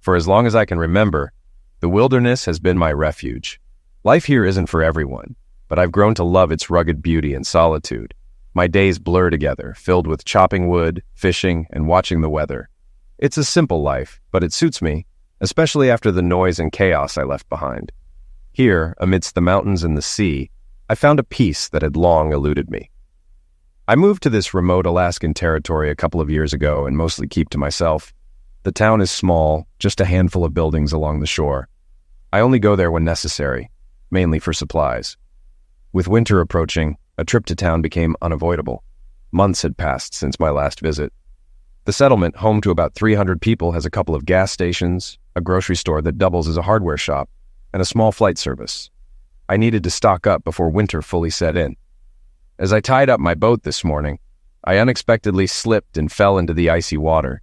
For as long as I can remember, the wilderness has been my refuge. Life here isn't for everyone, but I've grown to love its rugged beauty and solitude. My days blur together, filled with chopping wood, fishing, and watching the weather. It's a simple life, but it suits me, especially after the noise and chaos I left behind. Here, amidst the mountains and the sea, I found a peace that had long eluded me. I moved to this remote Alaskan territory a couple of years ago and mostly keep to myself. The town is small, just a handful of buildings along the shore. I only go there when necessary, mainly for supplies. With winter approaching, a trip to town became unavoidable. Months had passed since my last visit. The settlement, home to about 300 people, has a couple of gas stations, a grocery store that doubles as a hardware shop, and a small flight service. I needed to stock up before winter fully set in. As I tied up my boat this morning, I unexpectedly slipped and fell into the icy water.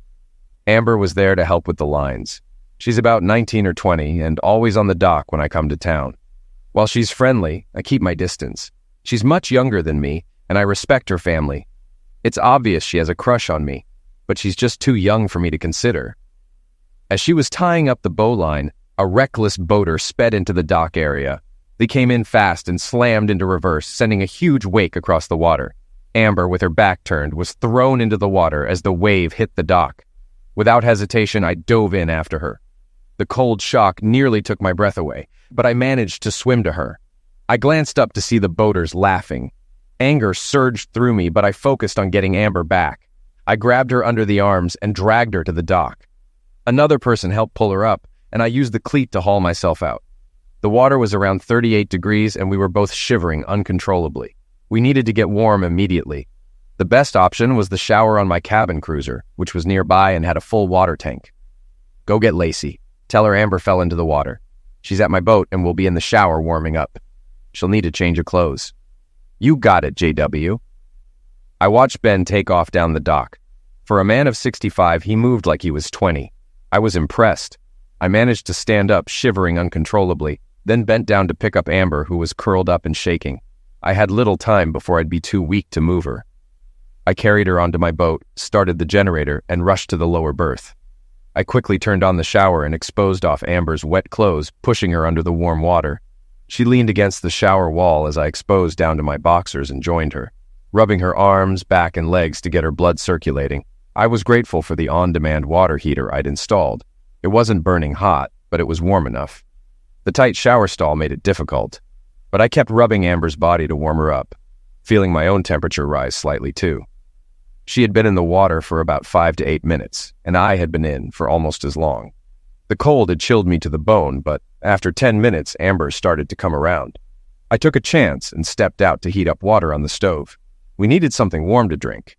Amber was there to help with the lines. She's about 19 or 20 and always on the dock when I come to town. While she's friendly, I keep my distance. She's much younger than me, and I respect her family. It's obvious she has a crush on me, but she's just too young for me to consider. As she was tying up the bowline, a reckless boater sped into the dock area. They came in fast and slammed into reverse, sending a huge wake across the water. Amber, with her back turned, was thrown into the water as the wave hit the dock. Without hesitation, I dove in after her. The cold shock nearly took my breath away, but I managed to swim to her. I glanced up to see the boaters laughing. Anger surged through me, but I focused on getting Amber back. I grabbed her under the arms and dragged her to the dock. Another person helped pull her up, and I used the cleat to haul myself out. The water was around 38 degrees, and we were both shivering uncontrollably. We needed to get warm immediately. The best option was the shower on my cabin cruiser, which was nearby and had a full water tank. Go get Lacey. Tell her Amber fell into the water. She's at my boat and will be in the shower warming up. She'll need a change of clothes. You got it, JW. I watched Ben take off down the dock. For a man of 65, he moved like he was 20. I was impressed. I managed to stand up, shivering uncontrollably, then bent down to pick up Amber, who was curled up and shaking. I had little time before I'd be too weak to move her. I carried her onto my boat, started the generator, and rushed to the lower berth. I quickly turned on the shower and exposed off Amber's wet clothes, pushing her under the warm water. She leaned against the shower wall as I exposed down to my boxers and joined her, rubbing her arms, back, and legs to get her blood circulating. I was grateful for the on-demand water heater I'd installed. It wasn't burning hot, but it was warm enough. The tight shower stall made it difficult, but I kept rubbing Amber's body to warm her up, feeling my own temperature rise slightly too. She had been in the water for about 5 to 8 minutes, and I had been in for almost as long. The cold had chilled me to the bone, but after 10 minutes, Amber started to come around. I took a chance and stepped out to heat up water on the stove. We needed something warm to drink.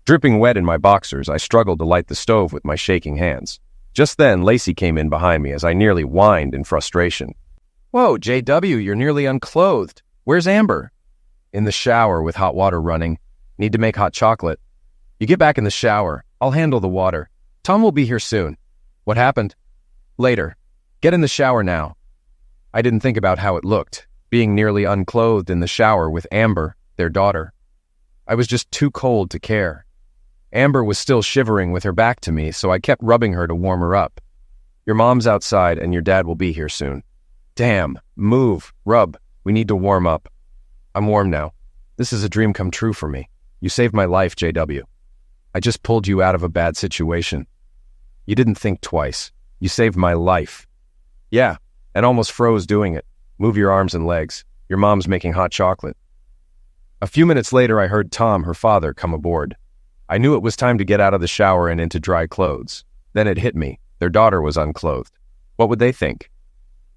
Dripping wet in my boxers, I struggled to light the stove with my shaking hands. Just then, Lacey came in behind me as I nearly whined in frustration. Whoa, JW, you're nearly unclothed. Where's Amber? In the shower with hot water running. Need to make hot chocolate. You get back in the shower. I'll handle the water. Tom will be here soon. What happened? Later. Get in the shower now. I didn't think about how it looked, being nearly unclothed in the shower with Amber, their daughter. I was just too cold to care. Amber was still shivering with her back to me, so I kept rubbing her to warm her up. Your mom's outside and your dad will be here soon. Damn, move, rub. We need to warm up. I'm warm now. This is a dream come true for me. You saved my life, JW. I just pulled you out of a bad situation. You didn't think twice. You saved my life. Yeah, and almost froze doing it. Move your arms and legs. Your mom's making hot chocolate. A few minutes later, I heard Tom, her father, come aboard. I knew it was time to get out of the shower and into dry clothes. Then it hit me. Their daughter was unclothed. What would they think?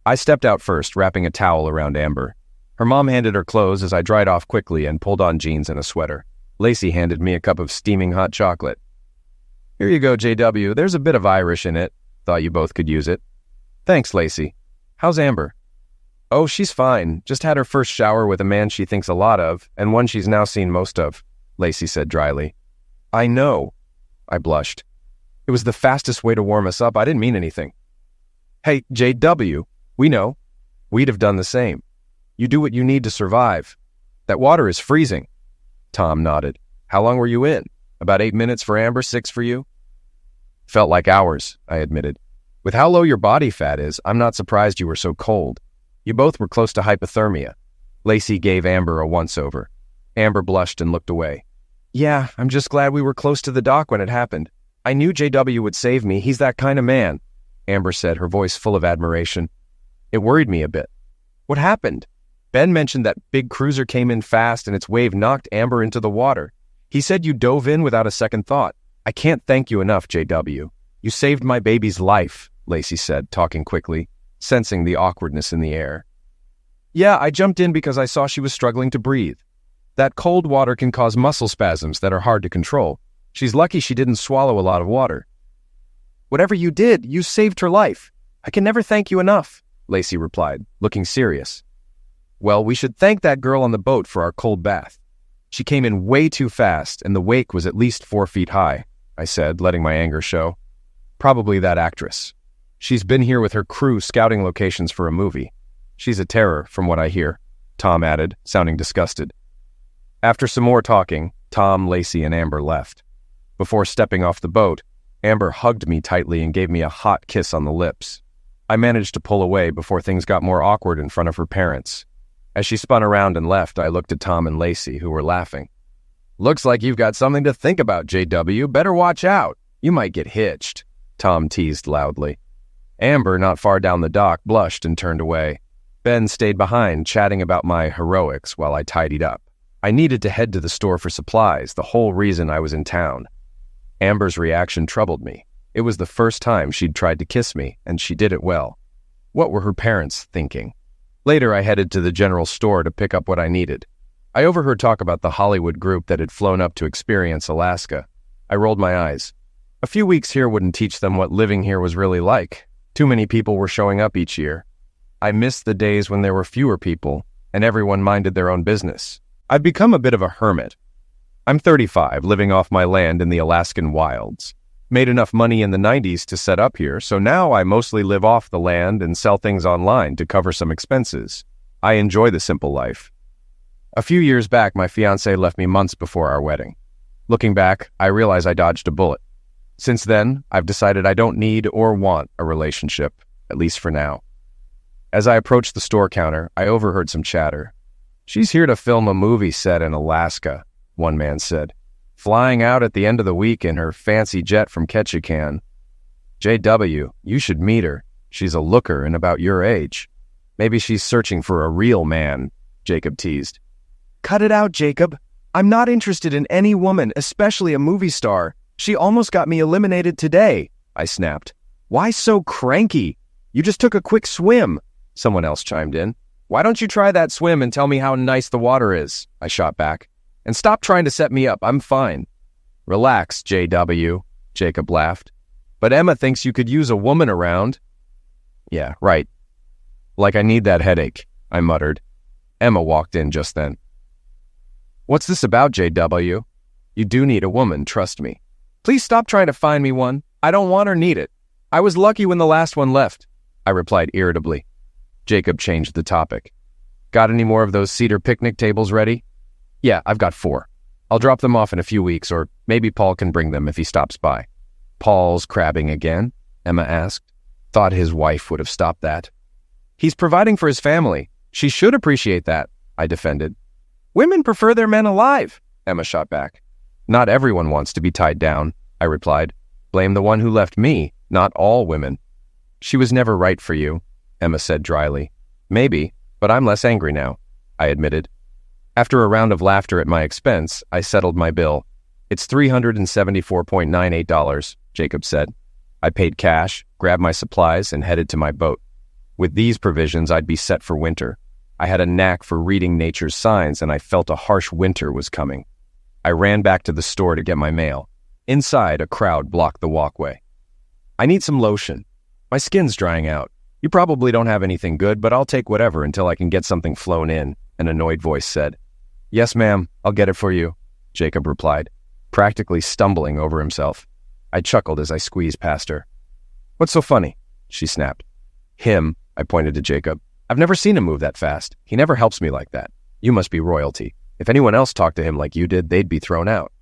I stepped out first, wrapping a towel around Amber. Her mom handed her clothes as I dried off quickly and pulled on jeans and a sweater. Lacey handed me a cup of steaming hot chocolate. Here you go, JW. There's a bit of Irish in it. Thought you both could use it. Thanks, Lacey. How's Amber? Oh, she's fine. Just had her first shower with a man she thinks a lot of, and one she's now seen most of, Lacey said dryly. I know. I blushed. It was the fastest way to warm us up. I didn't mean anything. Hey, JW, we know. We'd have done the same. You do what you need to survive. That water is freezing. Tom nodded. How long were you in? About 8 minutes for Amber, 6 for you? Felt like hours, I admitted. With how low your body fat is, I'm not surprised you were so cold. You both were close to hypothermia. Lacey gave Amber a once-over. Amber blushed and looked away. Yeah, I'm just glad we were close to the dock when it happened. I knew JW would save me. He's that kind of man, Amber said, her voice full of admiration. It worried me a bit. What happened? Ben mentioned that big cruiser came in fast and its wave knocked Amber into the water. He said you dove in without a second thought. I can't thank you enough, JW. You saved my baby's life, Lacey said, talking quickly, sensing the awkwardness in the air. Yeah, I jumped in because I saw she was struggling to breathe. That cold water can cause muscle spasms that are hard to control. She's lucky she didn't swallow a lot of water. Whatever you did, you saved her life. I can never thank you enough, Lacey replied, looking serious. Well, we should thank that girl on the boat for our cold bath. She came in way too fast, and the wake was at least 4 feet high, I said, letting my anger show. Probably that actress. She's been here with her crew scouting locations for a movie. She's a terror, from what I hear, Tom added, sounding disgusted. After some more talking, Tom, Lacey, and Amber left. Before stepping off the boat, Amber hugged me tightly and gave me a hot kiss on the lips. I managed to pull away before things got more awkward in front of her parents. As she spun around and left, I looked at Tom and Lacey, who were laughing. Looks like you've got something to think about, JW. Better watch out. You might get hitched, Tom teased loudly. Amber, not far down the dock, blushed and turned away. Ben stayed behind, chatting about my heroics while I tidied up. I needed to head to the store for supplies, the whole reason I was in town. Amber's reaction troubled me. It was the first time she'd tried to kiss me, and she did it well. What were her parents thinking? Later, I headed to the general store to pick up what I needed. I overheard talk about the Hollywood group that had flown up to experience Alaska. I rolled my eyes. A few weeks here wouldn't teach them what living here was really like. Too many people were showing up each year. I missed the days when there were fewer people, and everyone minded their own business. I've become a bit of a hermit. I'm 35, living off my land in the Alaskan wilds. Made enough money in the 90s to set up here, so now I mostly live off the land and sell things online to cover some expenses. I enjoy the simple life. A few years back, my fiancé left me months before our wedding. Looking back, I realize I dodged a bullet. Since then, I've decided I don't need or want a relationship, at least for now. As I approached the store counter, I overheard some chatter. She's here to film a movie set in Alaska, one man said. Flying out at the end of the week in her fancy jet from Ketchikan. JW, you should meet her. She's a looker and about your age. Maybe she's searching for a real man, Jacob teased. Cut it out, Jacob. I'm not interested in any woman, especially a movie star. She almost got me eliminated today, I snapped. Why so cranky? You just took a quick swim, someone else chimed in. Why don't you try that swim and tell me how nice the water is, I shot back. And stop trying to set me up, I'm fine. Relax, JW, Jacob laughed. But Emma thinks you could use a woman around. Yeah, right. Like I need that headache, I muttered. Emma walked in just then. What's this about, JW? You do need a woman, trust me. Please stop trying to find me one. I don't want or need it. I was lucky when the last one left, I replied irritably. Jacob changed the topic. Got any more of those cedar picnic tables ready? Yeah, I've got 4. I'll drop them off in a few weeks, or maybe Paul can bring them if he stops by. Paul's crabbing again? Emma asked. Thought his wife would have stopped that. He's providing for his family. She should appreciate that, I defended. Women prefer their men alive, Emma shot back. Not everyone wants to be tied down, I replied. Blame the one who left me, not all women. She was never right for you, Emma said dryly. Maybe, but I'm less angry now, I admitted. After a round of laughter at my expense, I settled my bill. It's $374.98, Jacob said. I paid cash, grabbed my supplies, and headed to my boat. With these provisions, I'd be set for winter. I had a knack for reading nature's signs, and I felt a harsh winter was coming. I ran back to the store to get my mail. Inside, a crowd blocked the walkway. I need some lotion. My skin's drying out. You probably don't have anything good, but I'll take whatever until I can get something flown in, an annoyed voice said. Yes, ma'am, I'll get it for you, Jacob replied, practically stumbling over himself. I chuckled as I squeezed past her. What's so funny? She snapped. Him, I pointed to Jacob. I've never seen him move that fast. He never helps me like that. You must be royalty. If anyone else talked to him like you did, they'd be thrown out.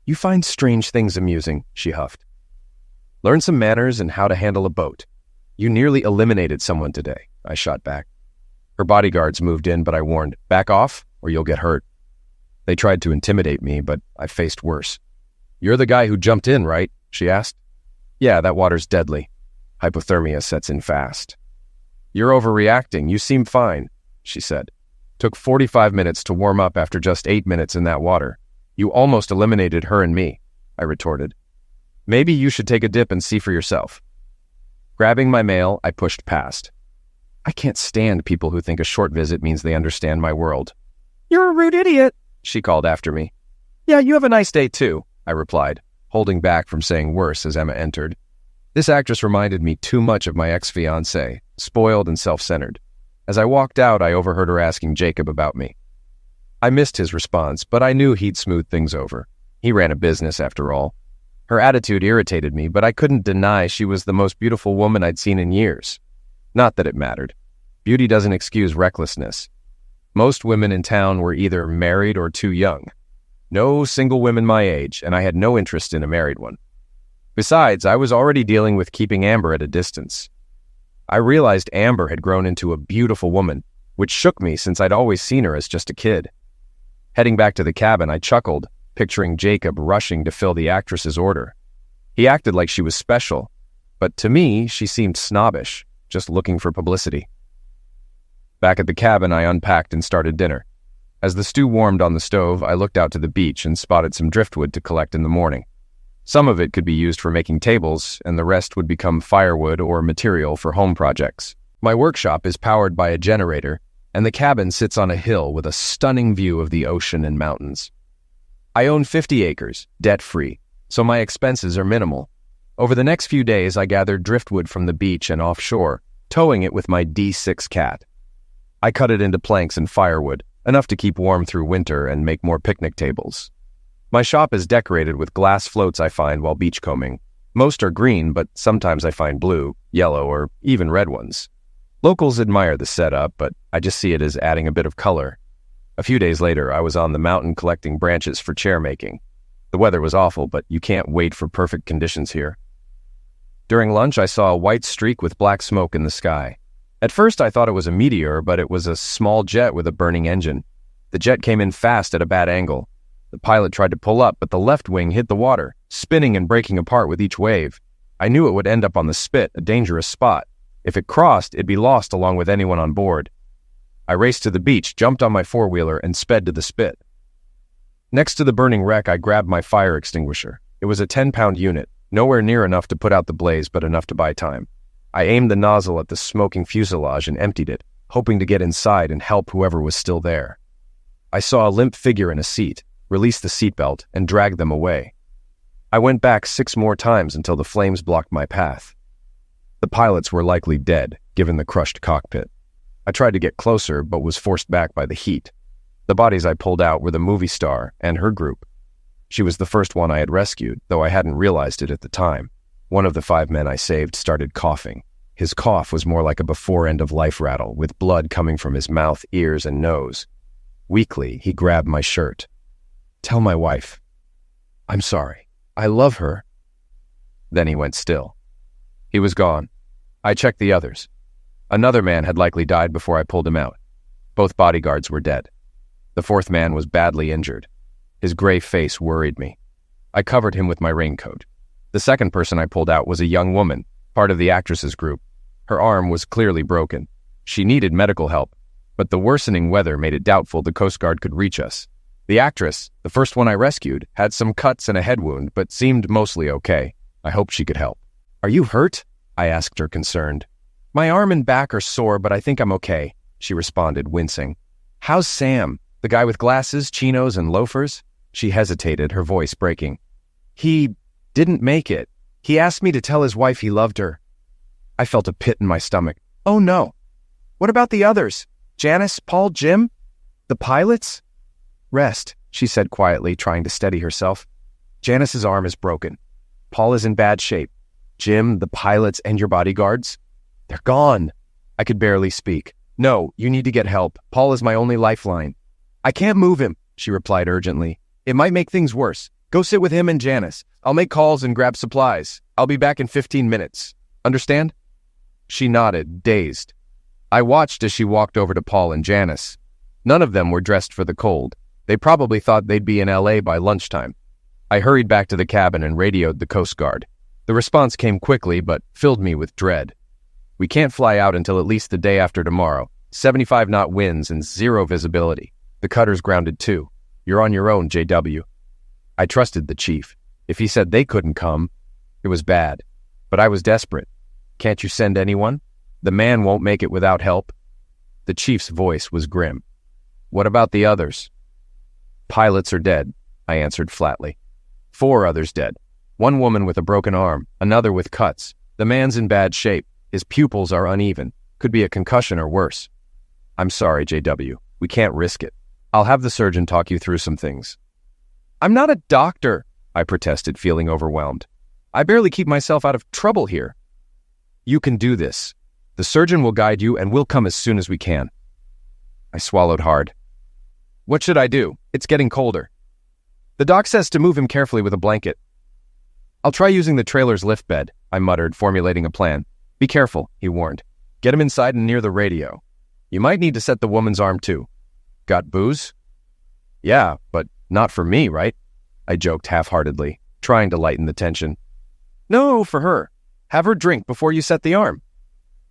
You find strange things amusing, she huffed. Learn some manners and how to handle a boat. You nearly eliminated someone today, I shot back. Her bodyguards moved in, but I warned, back off or you'll get hurt. They tried to intimidate me, but I faced worse. You're the guy who jumped in, right? She asked. Yeah, that water's deadly. Hypothermia sets in fast. You're overreacting. You seem fine, she said. Took 45 minutes to warm up after just 8 minutes in that water. You almost eliminated her and me, I retorted. Maybe you should take a dip and see for yourself. Grabbing my mail, I pushed past. I can't stand people who think a short visit means they understand my world. You're a rude idiot, she called after me. Yeah, you have a nice day too, I replied, holding back from saying worse as Emma entered. This actress reminded me too much of my ex-fiancé, spoiled and self-centered. As I walked out, I overheard her asking Jacob about me. I missed his response, but I knew he'd smooth things over. He ran a business, after all. Her attitude irritated me, but I couldn't deny she was the most beautiful woman I'd seen in years. Not that it mattered. Beauty doesn't excuse recklessness. Most women in town were either married or too young. No single women my age, and I had no interest in a married one. Besides, I was already dealing with keeping Amber at a distance. I realized Amber had grown into a beautiful woman, which shook me since I'd always seen her as just a kid. Heading back to the cabin, I chuckled, picturing Jacob rushing to fill the actress's order. He acted like she was special, but to me, she seemed snobbish, just looking for publicity. Back at the cabin, I unpacked and started dinner. As the stew warmed on the stove, I looked out to the beach and spotted some driftwood to collect in the morning. Some of it could be used for making tables, and the rest would become firewood or material for home projects. My workshop is powered by a generator, and the cabin sits on a hill with a stunning view of the ocean and mountains. I own 50 acres, debt-free, so my expenses are minimal. Over the next few days, I gathered driftwood from the beach and offshore, towing it with my D6 cat. I cut it into planks and firewood, enough to keep warm through winter and make more picnic tables. My shop is decorated with glass floats I find while beachcombing. Most are green, but sometimes I find blue, yellow, or even red ones. Locals admire the setup, but I just see it as adding a bit of color. A few days later, I was on the mountain collecting branches for chair making. The weather was awful, but you can't wait for perfect conditions here. During lunch, I saw a white streak with black smoke in the sky. At first, I thought it was a meteor, but it was a small jet with a burning engine. The jet came in fast at a bad angle. The pilot tried to pull up, but the left wing hit the water, spinning and breaking apart with each wave. I knew it would end up on the spit, a dangerous spot. If it crossed, it'd be lost along with anyone on board. I raced to the beach, jumped on my four-wheeler, and sped to the spit. Next to the burning wreck, I grabbed my fire extinguisher. It was a 10-pound unit, nowhere near enough to put out the blaze, but enough to buy time. I aimed the nozzle at the smoking fuselage and emptied it, hoping to get inside and help whoever was still there. I saw a limp figure in a seat, released the seatbelt, and dragged them away. I went back 6 more times until the flames blocked my path. The pilots were likely dead, given the crushed cockpit. I tried to get closer, but was forced back by the heat. The bodies I pulled out were the movie star and her group. She was the first one I had rescued, though I hadn't realized it at the time. One of the 5 men I saved started coughing. His cough was more like a before-end-of-life rattle, with blood coming from his mouth, ears, and nose. Weakly, he grabbed my shirt. "Tell my wife. I'm sorry. I love her." Then he went still. He was gone. I checked the others. Another man had likely died before I pulled him out. Both bodyguards were dead. The 4th man was badly injured. His gray face worried me. I covered him with my raincoat. The second person I pulled out was a young woman, part of the actress's group. Her arm was clearly broken. She needed medical help, but the worsening weather made it doubtful the Coast Guard could reach us. The actress, the first one I rescued, had some cuts and a head wound, but seemed mostly okay. I hoped she could help. "Are you hurt?" I asked her, concerned. "My arm and back are sore, but I think I'm okay," she responded, wincing. "How's Sam? The guy with glasses, chinos, and loafers?" She hesitated, her voice breaking. "He didn't make it. He asked me to tell his wife he loved her." I felt a pit in my stomach. "Oh no. What about the others? Janice, Paul, Jim? The pilots?" "Rest," she said quietly, trying to steady herself. "Janice's arm is broken. Paul is in bad shape. Jim, the pilots, and your bodyguards? They're gone." I could barely speak. "No, you need to get help. Paul is my only lifeline." "I can't move him," she replied urgently. "It might make things worse. Go sit with him and Janice. I'll make calls and grab supplies. I'll be back in 15 minutes. Understand?" She nodded, dazed. I watched as she walked over to Paul and Janice. None of them were dressed for the cold. They probably thought they'd be in LA by lunchtime. I hurried back to the cabin and radioed the Coast Guard. The response came quickly, but filled me with dread. We can't fly out until at least the day after tomorrow. 75-knot winds and zero visibility. The cutter's grounded too. You're on your own, JW. I trusted the chief. If he said they couldn't come, it was bad. But I was desperate. Can't you send anyone? The man won't make it without help. The chief's voice was grim. What about the others? Pilots are dead, I answered flatly. 4 others dead. 1 woman with a broken arm, another with cuts. The man's in bad shape. His pupils are uneven. Could be a concussion or worse. I'm sorry, JW. We can't risk it. I'll have the surgeon talk you through some things. I'm not a doctor, I protested, feeling overwhelmed. I barely keep myself out of trouble here. You can do this. The surgeon will guide you and we'll come as soon as we can. I swallowed hard. What should I do? It's getting colder. The doc says to move him carefully with a blanket. I'll try using the trailer's lift bed, I muttered, formulating a plan. Be careful, he warned. Get him inside and near the radio. You might need to set the woman's arm too. Got booze? Yeah, but not for me, right? I joked half-heartedly, trying to lighten the tension. No, for her. Have her drink before you set the arm.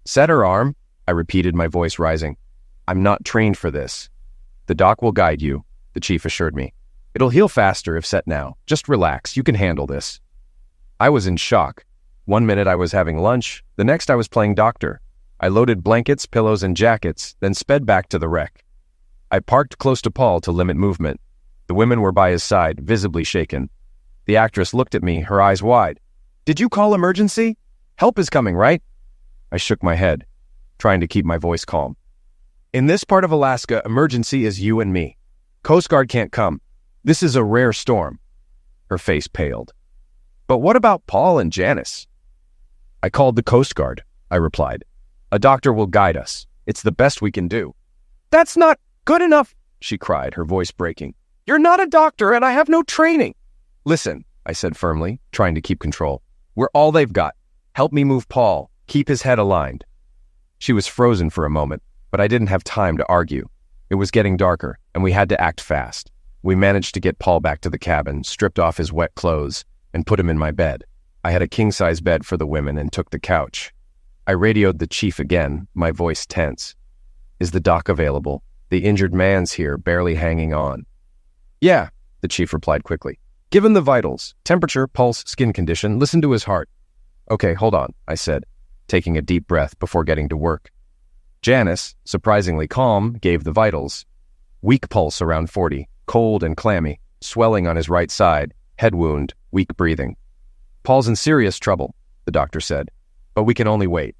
Set her arm? I repeated, my voice rising. I'm not trained for this. The doc will guide you, the chief assured me. It'll heal faster if set now. Just relax, you can handle this. I was in shock. 1 minute I was having lunch, the next I was playing doctor. I loaded blankets, pillows, and jackets, then sped back to the wreck. I parked close to Paul to limit movement. The women were by his side, visibly shaken. The actress looked at me, her eyes wide. Did you call emergency? Help is coming, right? I shook my head, trying to keep my voice calm. In this part of Alaska, emergency is you and me. Coast Guard can't come. This is a rare storm. Her face paled. But what about Paul and Janice? I called the Coast Guard, I replied. A doctor will guide us. It's the best we can do. That's not good enough, she cried, her voice breaking. You're not a doctor and I have no training. Listen, I said firmly, trying to keep control. We're all they've got. Help me move Paul. Keep his head aligned. She was frozen for a moment, but I didn't have time to argue. It was getting darker, and we had to act fast. We managed to get Paul back to the cabin, stripped off his wet clothes, and put him in my bed. I had a king-size bed for the women and took the couch. I radioed the chief again, my voice tense. Is the doc available? The injured man's here, barely hanging on. Yeah, the chief replied quickly. Give him the vitals. Temperature, pulse, skin condition. Listen to his heart. Okay, hold on, I said, taking a deep breath before getting to work. Janice, surprisingly calm, gave the vitals. Weak pulse around 40, cold and clammy, swelling on his right side, head wound, weak breathing. Paul's in serious trouble, the doctor said, but we can only wait.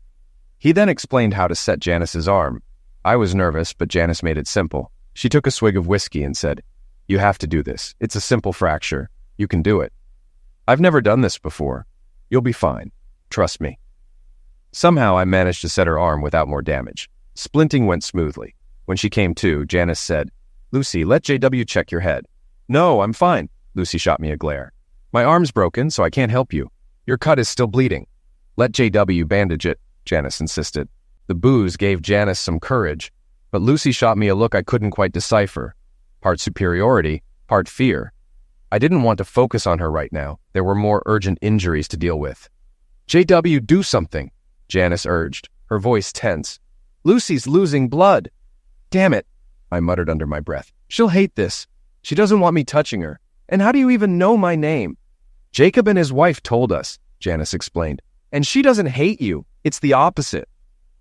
He then explained how to set Janice's arm. I was nervous, but Janice made it simple. She took a swig of whiskey and said, You have to do this. It's a simple fracture. You can do it. I've never done this before. You'll be fine. Trust me. Somehow I managed to set her arm without more damage. Splinting went smoothly. When she came to, Janice said, Lucy, let JW check your head. No, I'm fine. Lucy shot me a glare. My arm's broken, so I can't help you. Your cut is still bleeding. Let JW bandage it, Janice insisted. The booze gave Janice some courage, but Lucy shot me a look I couldn't quite decipher. Part superiority, part fear. I didn't want to focus on her right now. There were more urgent injuries to deal with. JW, do something, Janice urged, her voice tense. Lucy's losing blood. Damn it, I muttered under my breath. She'll hate this. She doesn't want me touching her. And how do you even know my name? Jacob and his wife told us, Janice explained. And she doesn't hate you. It's the opposite.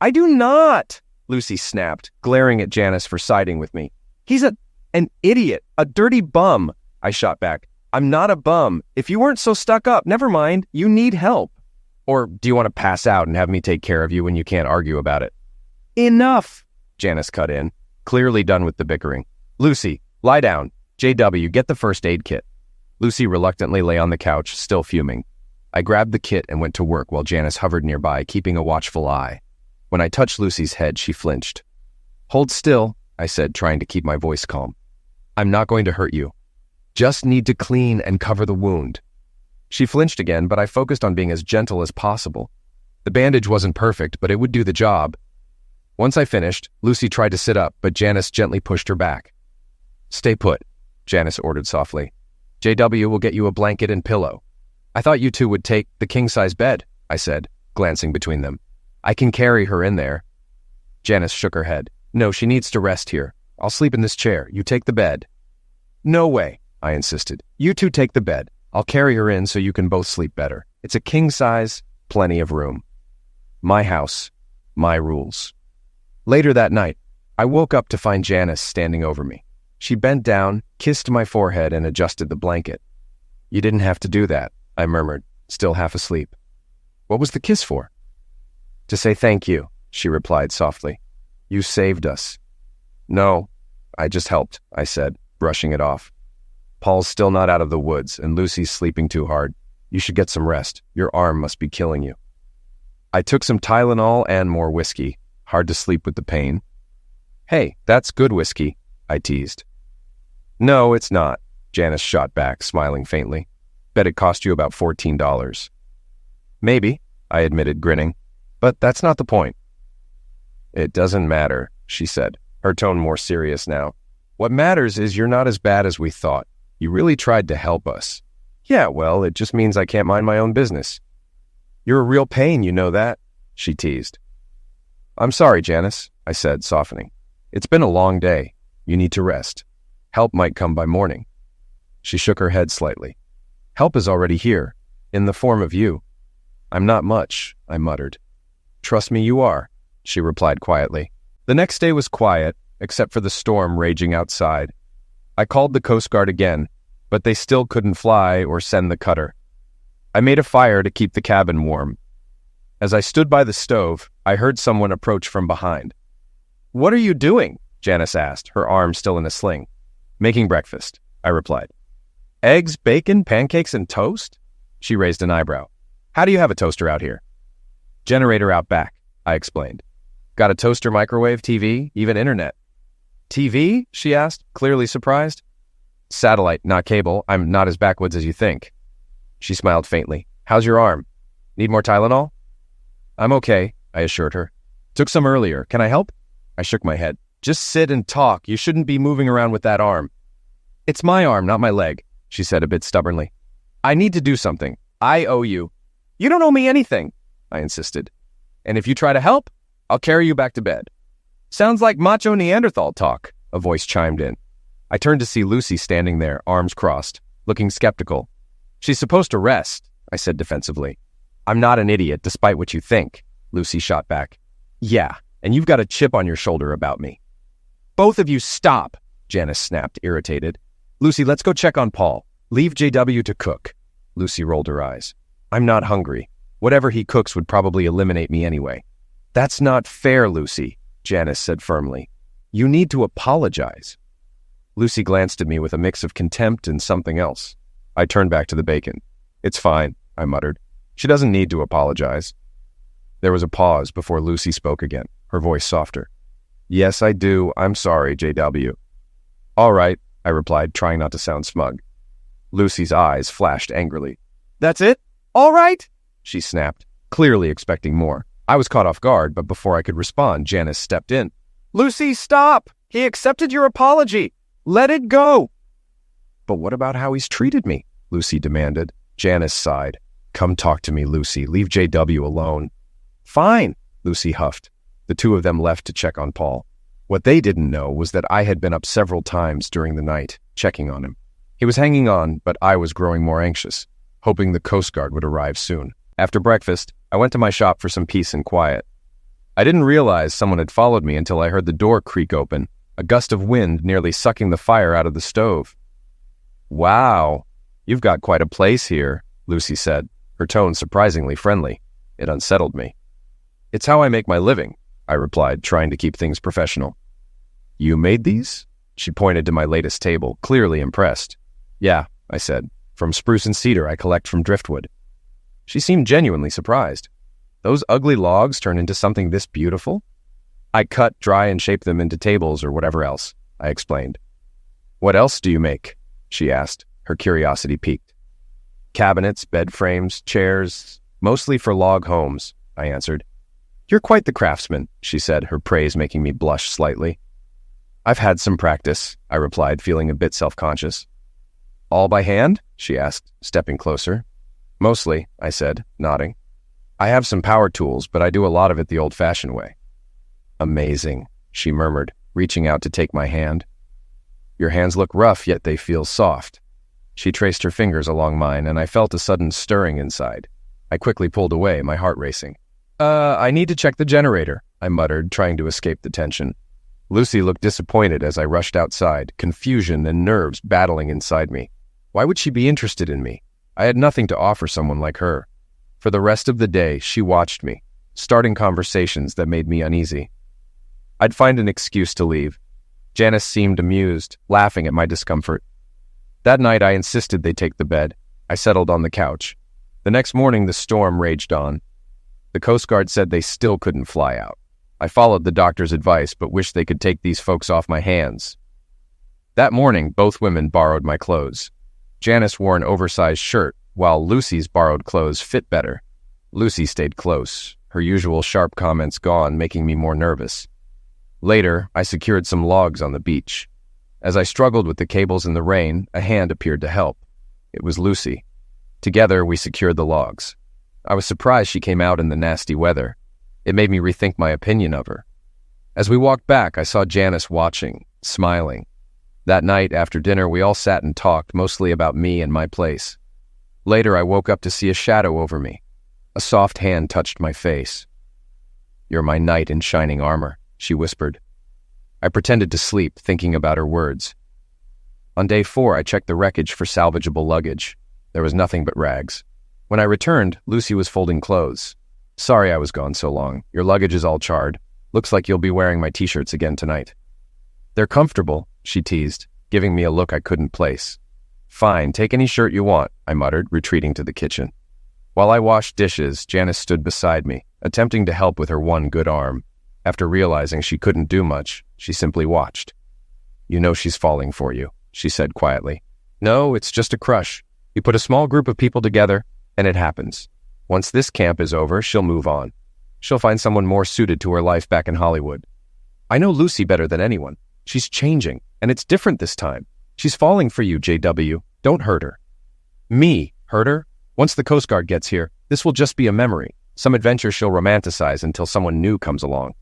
I do not, Lucy snapped, glaring at Janice for siding with me. He's an idiot, a dirty bum, I shot back. I'm not a bum. If you weren't so stuck up, never mind, you need help. Or do you want to pass out and have me take care of you when you can't argue about it? Enough, Janice cut in, clearly done with the bickering. Lucy, lie down. JW, get the first aid kit. Lucy reluctantly lay on the couch, still fuming. I grabbed the kit and went to work while Janice hovered nearby, keeping a watchful eye. When I touched Lucy's head, she flinched. Hold still, I said, trying to keep my voice calm. I'm not going to hurt you. Just need to clean and cover the wound. She flinched again, but I focused on being as gentle as possible. The bandage wasn't perfect, but it would do the job. Once I finished, Lucy tried to sit up, but Janice gently pushed her back. "Stay put," Janice ordered softly. "JW will get you a blanket and pillow." "I thought you two would take the king-size bed," I said, glancing between them. "I can carry her in there." Janice shook her head. "No, she needs to rest here. I'll sleep in this chair. You take the bed." "No way," I insisted. "You two take the bed. I'll carry her in so you can both sleep better. It's a king-size, plenty of room. My house, my rules." Later that night, I woke up to find Janice standing over me. She bent down, kissed my forehead, and adjusted the blanket. "You didn't have to do that," I murmured, still half asleep. "What was the kiss for?" "To say thank you," she replied softly. "You saved us." "No, I just helped," I said, brushing it off. "Paul's still not out of the woods, and Lucy's sleeping too hard. You should get some rest. Your arm must be killing you." I took some Tylenol and more whiskey. Hard to sleep with the pain. "Hey, that's good whiskey," I teased. "No, it's not," Janice shot back, smiling faintly. "Bet it cost you about $14. "Maybe," I admitted, grinning. "But that's not the point." "It doesn't matter," she said, her tone more serious now. "What matters is you're not as bad as we thought. You really tried to help us." "Yeah, well, it just means I can't mind my own business." "You're a real pain, you know that," she teased. "I'm sorry, Janice," I said, softening. "It's been a long day. You need to rest. Help might come by morning." She shook her head slightly. "Help is already here, in the form of you." "I'm not much," I muttered. "Trust me, you are," she replied quietly. The next day was quiet, except for the storm raging outside. I called the Coast Guard again, but they still couldn't fly or send the cutter. I made a fire to keep the cabin warm. As I stood by the stove, I heard someone approach from behind. "What are you doing?" Janice asked, her arm still in a sling. "Making breakfast," I replied. "Eggs, bacon, pancakes, and toast?" She raised an eyebrow. "How do you have a toaster out here?" "Generator out back," I explained. "Got a toaster, microwave, TV, even internet." "TV?" she asked, clearly surprised. "Satellite, not cable. I'm not as backwoods as you think." She smiled faintly. "How's your arm? Need more Tylenol?" "I'm okay," I assured her. "Took some earlier. Can I help?" I shook my head. "Just sit and talk. You shouldn't be moving around with that arm." "It's my arm, not my leg," she said a bit stubbornly. "I need to do something. I owe you." "You don't owe me anything," I insisted. "And if you try to help, I'll carry you back to bed." "Sounds like macho Neanderthal talk," a voice chimed in. I turned to see Lucy standing there, arms crossed, looking skeptical. "She's supposed to rest," I said defensively. "I'm not an idiot, despite what you think," Lucy shot back. "Yeah, and you've got a chip on your shoulder about me." "Both of you stop," Janice snapped, irritated. "Lucy, let's go check on Paul. Leave JW to cook." Lucy rolled her eyes. "I'm not hungry. Whatever he cooks would probably eliminate me anyway." "That's not fair, Lucy," Janice said firmly. "You need to apologize." Lucy glanced at me with a mix of contempt and something else. I turned back to the bacon. "It's fine," I muttered. "She doesn't need to apologize." There was a pause before Lucy spoke again, her voice softer. "Yes, I do. I'm sorry, JW." "All right," I replied, trying not to sound smug. Lucy's eyes flashed angrily. "That's it? All right?" she snapped, clearly expecting more. I was caught off guard, but before I could respond, Janice stepped in. "Lucy, stop! He accepted your apology. Let it go." "But what about how he's treated me?" Lucy demanded. Janice sighed. "Come talk to me, Lucy. Leave JW alone." "Fine," Lucy huffed. The two of them left to check on Paul. What they didn't know was that I had been up several times during the night, checking on him. He was hanging on, but I was growing more anxious, hoping the Coast Guard would arrive soon. After breakfast, I went to my shop for some peace and quiet. I didn't realize someone had followed me until I heard the door creak open, a gust of wind nearly sucking the fire out of the stove. "Wow, you've got quite a place here," Lucy said, her tone surprisingly friendly. It unsettled me. "It's how I make my living," I replied, trying to keep things professional. "You made these?" She pointed to my latest table, clearly impressed. "Yeah," I said. "From spruce and cedar I collect from driftwood." She seemed genuinely surprised. "Those ugly logs turn into something this beautiful?" "I cut, dry, and shape them into tables or whatever else," I explained. "What else do you make?" she asked, her curiosity piqued. "Cabinets, bed frames, chairs, mostly for log homes. I answered. You're quite the craftsman, she said, her praise making me blush slightly. I've had some practice, I replied, feeling a bit self-conscious. All by hand? She asked, stepping closer. Mostly, I said, nodding. I have some power tools, but I do a lot of it the old-fashioned way. Amazing, she murmured, reaching out to take my hand. Your hands look rough, yet they feel soft. She traced her fingers along mine, and I felt a sudden stirring inside. I quickly pulled away, my heart racing. I need to check the generator, I muttered, trying to escape the tension. Lucy looked disappointed as I rushed outside, confusion and nerves battling inside me. Why would she be interested in me? I had nothing to offer someone like her. For the rest of the day, she watched me, starting conversations that made me uneasy. I'd find an excuse to leave. Janice seemed amused, laughing at my discomfort. That night, I insisted they take the bed. I settled on the couch. The next morning, the storm raged on. The Coast Guard said they still couldn't fly out. I followed the doctor's advice, but wished they could take these folks off my hands. That morning, both women borrowed my clothes. Janice wore an oversized shirt, while Lucy's borrowed clothes fit better. Lucy stayed close, her usual sharp comments gone, making me more nervous. Later, I secured some logs on the beach. As I struggled with the cables in the rain, a hand appeared to help. It was Lucy. Together, we secured the logs. I was surprised she came out in the nasty weather. It made me rethink my opinion of her. As we walked back, I saw Janice watching, smiling. That night, after dinner, we all sat and talked, mostly about me and my place. Later, I woke up to see a shadow over me. A soft hand touched my face. You're my knight in shining armor, she whispered. I pretended to sleep, thinking about her words. On day 4, I checked the wreckage for salvageable luggage. There was nothing but rags. When I returned, Lucy was folding clothes. Sorry I was gone so long. Your luggage is all charred. Looks like you'll be wearing my t-shirts again tonight. They're comfortable, she teased, giving me a look I couldn't place. Fine, take any shirt you want, I muttered, retreating to the kitchen. While I washed dishes, Janice stood beside me, attempting to help with her one good arm. After realizing she couldn't do much, she simply watched. You know she's falling for you, she said quietly. No, it's just a crush. You put a small group of people together, and it happens. Once this camp is over, she'll move on. She'll find someone more suited to her life back in Hollywood. I know Lucy better than anyone. She's changing, and it's different this time. She's falling for you, JW. Don't hurt her. Me? Hurt her? Once the Coast Guard gets here, this will just be a memory, some adventure she'll romanticize until someone new comes along.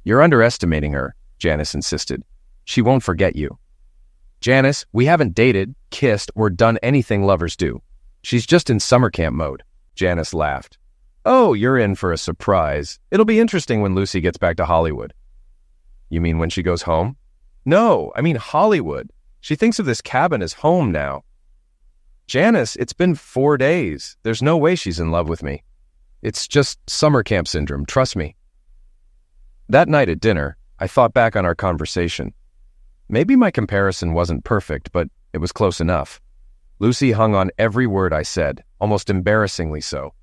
You're underestimating her, Janice insisted. She won't forget you. Janice, we haven't dated, kissed, or done anything lovers do. She's just in summer camp mode. Janice laughed. Oh, you're in for a surprise. It'll be interesting when Lucy gets back to Hollywood. You mean when she goes home? No, I mean Hollywood. She thinks of this cabin as home now. Janice, it's been 4 days. There's no way she's in love with me. It's just summer camp syndrome, trust me. That night at dinner, I thought back on our conversation. Maybe my comparison wasn't perfect, but it was close enough. Lucy hung on every word I said, almost embarrassingly so.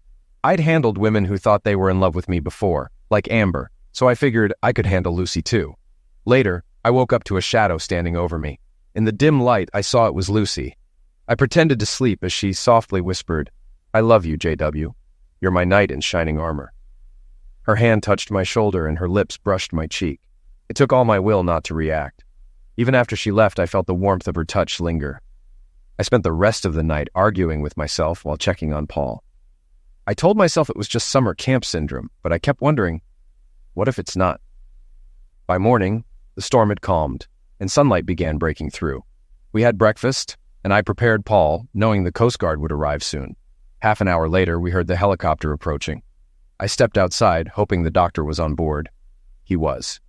I'd handled women who thought they were in love with me before, like Amber, so I figured I could handle Lucy too. Later, I woke up to a shadow standing over me. In the dim light, I saw it was Lucy. I pretended to sleep as she softly whispered, I love you, JW. You're my knight in shining armor. Her hand touched my shoulder and her lips brushed my cheek. It took all my will not to react. Even after she left, I felt the warmth of her touch linger. I spent the rest of the night arguing with myself while checking on Paul. I told myself it was just summer camp syndrome, but I kept wondering, what if it's not? By morning, the storm had calmed, and sunlight began breaking through. We had breakfast, and I prepared Paul, knowing the Coast Guard would arrive soon. Half an hour later, we heard the helicopter approaching. I stepped outside, hoping the doctor was on board. He was.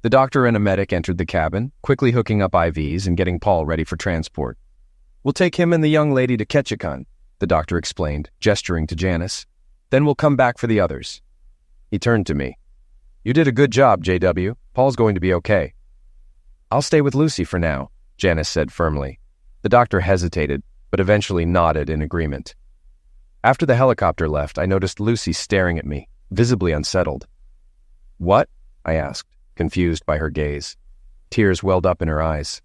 The doctor and a medic entered the cabin, quickly hooking up IVs and getting Paul ready for transport. We'll take him and the young lady to Ketchikan, the doctor explained, gesturing to Janice. Then we'll come back for the others. He turned to me. You did a good job, JW. Paul's going to be okay. I'll stay with Lucy for now, Janice said firmly. The doctor hesitated, but eventually nodded in agreement. After the helicopter left, I noticed Lucy staring at me, visibly unsettled. What? I asked, confused by her gaze. Tears welled up in her eyes.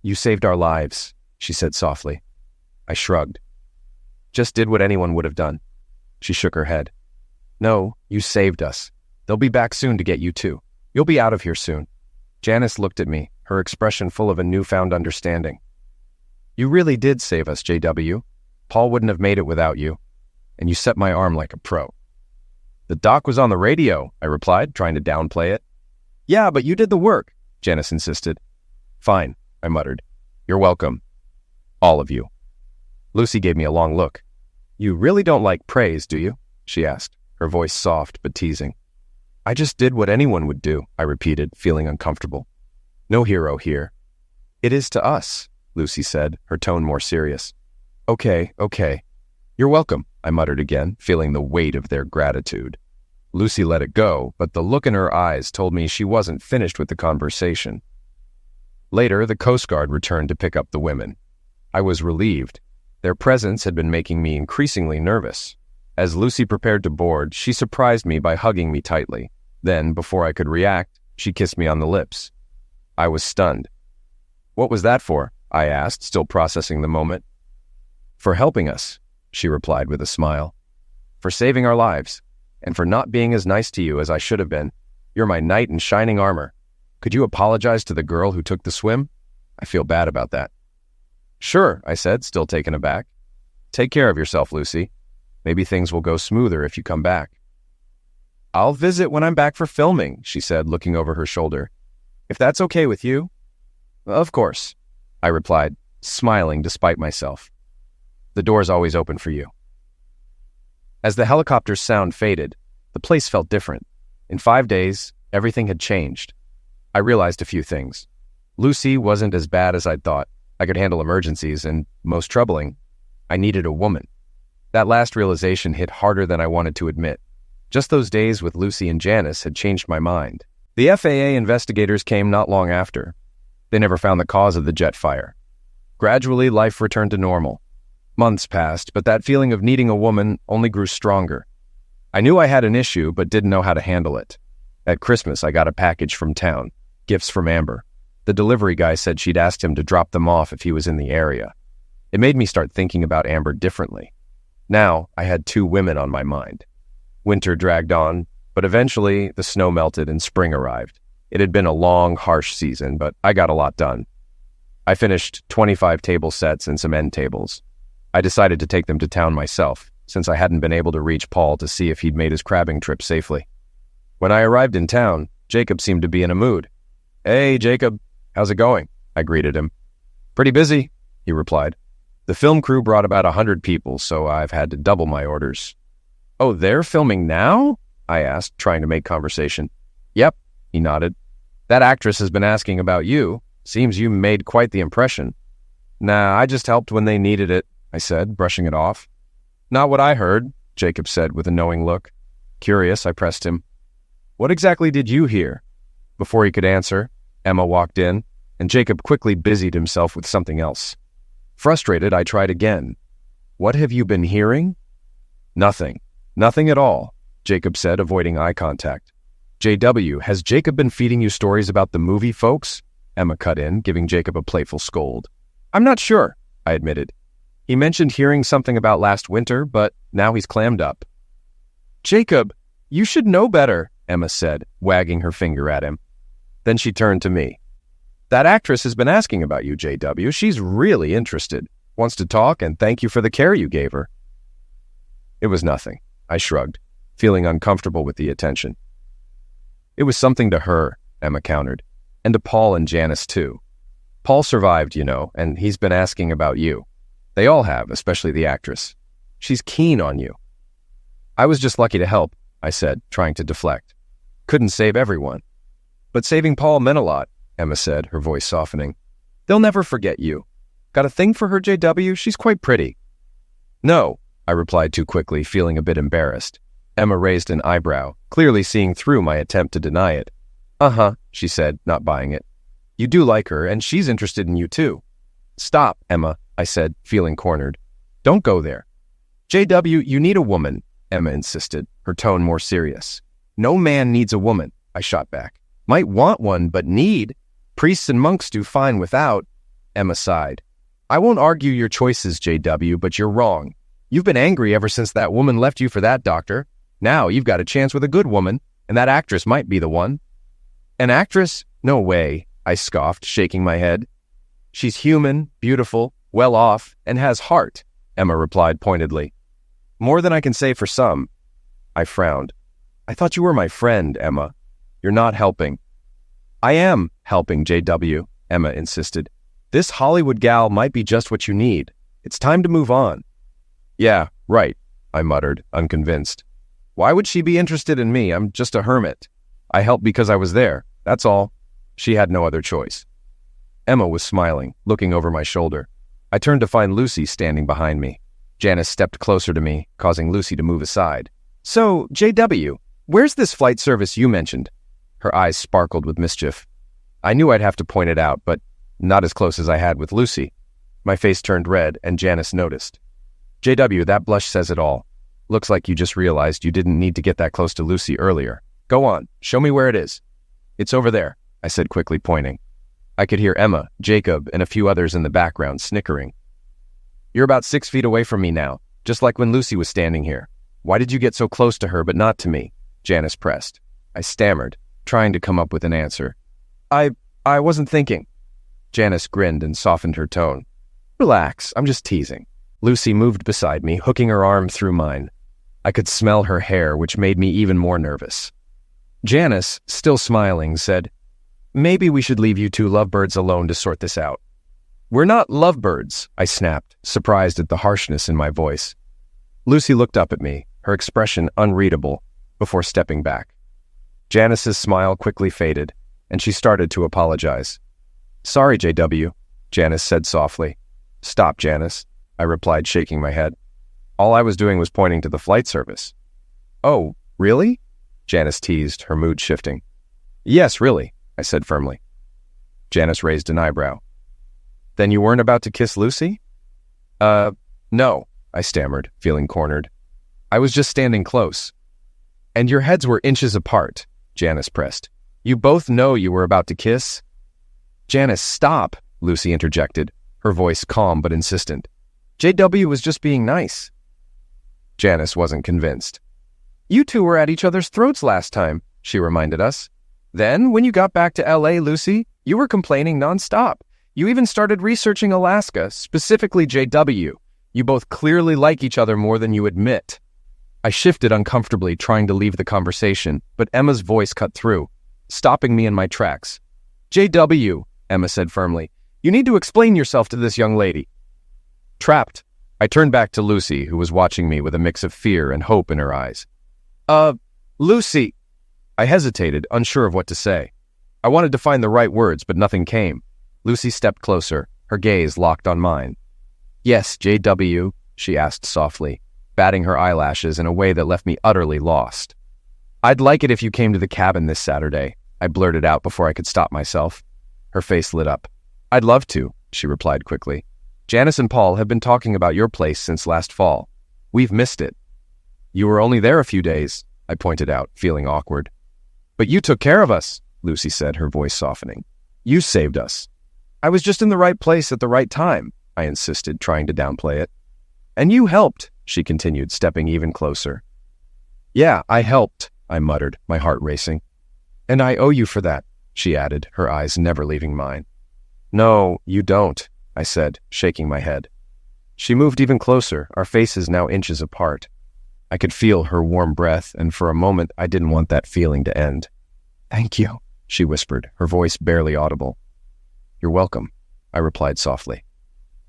You saved our lives, she said softly. I shrugged. Just did what anyone would have done. She shook her head. No, you saved us. They'll be back soon to get you too. You'll be out of here soon. Janice looked at me, her expression full of a newfound understanding. You really did save us, JW. Paul wouldn't have made it without you. And you set my arm like a pro. The doc was on the radio, I replied, trying to downplay it. Yeah, but you did the work, Janice insisted. Fine, I muttered. You're welcome. All of you. Lucy gave me a long look. You really don't like praise, do you? She asked, her voice soft but teasing. I just did what anyone would do, I repeated, feeling uncomfortable. No hero here. It is to us, Lucy said, her tone more serious. Okay. You're welcome, I muttered again, feeling the weight of their gratitude. Lucy let it go, but the look in her eyes told me she wasn't finished with the conversation. Later, the Coast Guard returned to pick up the women. I was relieved. Their presence had been making me increasingly nervous. As Lucy prepared to board, she surprised me by hugging me tightly. Then, before I could react, she kissed me on the lips. I was stunned. What was that for? I asked, still processing the moment. For helping us, she replied with a smile. For saving our lives, and for not being as nice to you as I should have been. You're my knight in shining armor. Could you apologize to the girl who took the swim? I feel bad about that. Sure, I said, still taken aback. Take care of yourself, Lucy. Maybe things will go smoother if you come back. I'll visit when I'm back for filming, she said, looking over her shoulder. If that's okay with you? Of course, I replied, smiling despite myself. The door's always open for you. As the helicopter's sound faded, the place felt different. In 5 days, everything had changed. I realized a few things. Lucy wasn't as bad as I'd thought. I could handle emergencies, and, most troubling, I needed a woman. That last realization hit harder than I wanted to admit. Just those days with Lucy and Janice had changed my mind. The FAA investigators came not long after. They never found the cause of the jet fire. Gradually, life returned to normal. Months passed, but that feeling of needing a woman only grew stronger. I knew I had an issue, but didn't know how to handle it. At Christmas, I got a package from town, gifts from Amber. The delivery guy said she'd asked him to drop them off if he was in the area. It made me start thinking about Amber differently. Now, I had 2 women on my mind. Winter dragged on, but eventually the snow melted and spring arrived. It had been a long, harsh season, but I got a lot done. I finished 25 table sets and some end tables. I decided to take them to town myself, since I hadn't been able to reach Paul to see if he'd made his crabbing trip safely. When I arrived in town, Jacob seemed to be in a mood. Hey, Jacob, how's it going? I greeted him. Pretty busy, he replied. The film crew brought about 100 people, so I've had to double my orders. Oh, they're filming now? I asked, trying to make conversation. Yep, he nodded. That actress has been asking about you. Seems you made quite the impression. Nah, I just helped when they needed it, I said, brushing it off. Not what I heard, Jacob said with a knowing look. Curious, I pressed him. What exactly did you hear? Before he could answer, Emma walked in, and Jacob quickly busied himself with something else. Frustrated, I tried again. What have you been hearing? Nothing. Nothing at all, Jacob said, avoiding eye contact. JW, has Jacob been feeding you stories about the movie, folks? Emma cut in, giving Jacob a playful scold. I'm not sure, I admitted. He mentioned hearing something about last winter, but now he's clammed up. Jacob, you should know better, Emma said, wagging her finger at him. Then she turned to me. That actress has been asking about you, JW. She's really interested. Wants to talk and thank you for the care you gave her. It was nothing, I shrugged, feeling uncomfortable with the attention. It was something to her, Emma countered, and to Paul and Janice too. Paul survived, you know, and he's been asking about you. They all have, especially the actress. She's keen on you. I was just lucky to help, I said, trying to deflect. Couldn't save everyone. But saving Paul meant a lot, Emma said, her voice softening. They'll never forget you. Got a thing for her, JW? She's quite pretty. No, I replied too quickly, feeling a bit embarrassed. Emma raised an eyebrow, clearly seeing through my attempt to deny it. Uh-huh, she said, not buying it. You do like her, and she's interested in you too. Stop, Emma, I said, feeling cornered. Don't go there. JW, you need a woman, Emma insisted, her tone more serious. No man needs a woman, I shot back. Might want one, but need. Priests and monks do fine without. Emma sighed. I won't argue your choices, JW, but you're wrong. You've been angry ever since that woman left you for that doctor. Now you've got a chance with a good woman, and that actress might be the one." "An actress? No way," I scoffed, shaking my head. "She's human, beautiful, well off, and has heart," Emma replied pointedly. "More than I can say for some." I frowned. "I thought you were my friend, Emma. You're not helping." "I am helping, JW, Emma insisted. "This Hollywood gal might be just what you need. It's time to move on." "Yeah, right," I muttered, unconvinced. "Why would she be interested in me? I'm just a hermit. I helped because I was there, that's all." She had no other choice. Emma was smiling, looking over my shoulder. I turned to find Lucy standing behind me. Janice stepped closer to me, causing Lucy to move aside. "So, JW, where's this flight service you mentioned?" Her eyes sparkled with mischief. I knew I'd have to point it out, but not as close as I had with Lucy. My face turned red, and Janice noticed. "JW, that blush says it all. Looks like you just realized you didn't need to get that close to Lucy earlier. Go on, show me where it is." "It's over there," I said quickly, pointing. I could hear Emma, Jacob, and a few others in the background snickering. "You're about 6 feet away from me now, just like when Lucy was standing here. Why did you get so close to her but not to me?" Janice pressed. I stammered, trying to come up with an answer. I wasn't thinking." Janice grinned and softened her tone. "Relax, I'm just teasing." Lucy moved beside me, hooking her arm through mine. I could smell her hair, which made me even more nervous. Janice, still smiling, said, "Maybe we should leave you two lovebirds alone to sort this out." "We're not lovebirds," I snapped, surprised at the harshness in my voice. Lucy looked up at me, her expression unreadable, before stepping back. Janice's smile quickly faded, and she started to apologize. "Sorry, JW, Janice said softly. "Stop, Janice," I replied, shaking my head. "All I was doing was pointing to the flight service." "Oh, really?" Janice teased, her mood shifting. "Yes, really," I said firmly. Janice raised an eyebrow. "Then you weren't about to kiss Lucy?" No," I stammered, feeling cornered. "I was just standing close." "And your heads were inches apart," Janice pressed. "You both know you were about to kiss." "Janice, stop," Lucy interjected, her voice calm but insistent. "JW was just being nice." Janice wasn't convinced. "You two were at each other's throats last time," she reminded us. "Then, when you got back to LA, Lucy, you were complaining nonstop. You even started researching Alaska, specifically JW. You both clearly like each other more than you admit." I shifted uncomfortably, trying to leave the conversation, but Emma's voice cut through, stopping me in my tracks. "JW," Emma said firmly, "you need to explain yourself to this young lady." Trapped, I turned back to Lucy, who was watching me with a mix of fear and hope in her eyes. Lucy." I hesitated, unsure of what to say. I wanted to find the right words, but nothing came. Lucy stepped closer, her gaze locked on mine. "Yes, JW," she asked softly, batting her eyelashes in a way that left me utterly lost. "I'd like it if you came to the cabin this Saturday," I blurted out before I could stop myself. Her face lit up. "I'd love to," she replied quickly. "Janice and Paul have been talking about your place since last fall. We've missed it." "You were only there a few days," I pointed out, feeling awkward. "But you took care of us," Lucy said, her voice softening. "You saved us." "I was just in the right place at the right time," I insisted, trying to downplay it. "And you helped," she continued, stepping even closer. "Yeah, I helped," I muttered, my heart racing. "And I owe you for that," she added, her eyes never leaving mine. "No, you don't," I said, shaking my head. She moved even closer, our faces now inches apart. I could feel her warm breath, and for a moment I didn't want that feeling to end. "Thank you," she whispered, her voice barely audible. "You're welcome," I replied softly.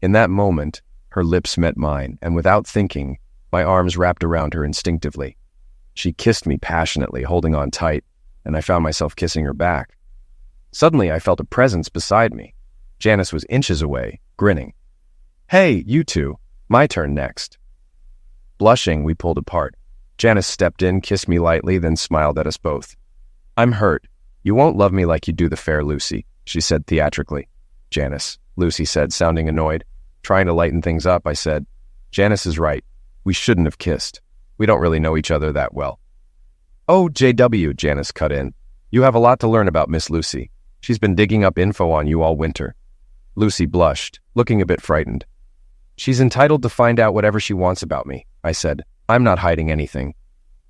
In that moment, her lips met mine, and without thinking, my arms wrapped around her instinctively. She kissed me passionately, holding on tight, and I found myself kissing her back. Suddenly, I felt a presence beside me. Janice was inches away, grinning. "Hey, you two. My turn next." Blushing, we pulled apart. Janice stepped in, kissed me lightly, then smiled at us both. "I'm hurt. You won't love me like you do the fair Lucy," she said theatrically. "Janice," Lucy said, sounding annoyed. Trying to lighten things up, I said, "Janice is right. We shouldn't have kissed. We don't really know each other that well." "Oh, JW," Janice cut in. "You have a lot to learn about Miss Lucy. She's been digging up info on you all winter." Lucy blushed, looking a bit frightened. "She's entitled to find out whatever she wants about me," I said. "I'm not hiding anything."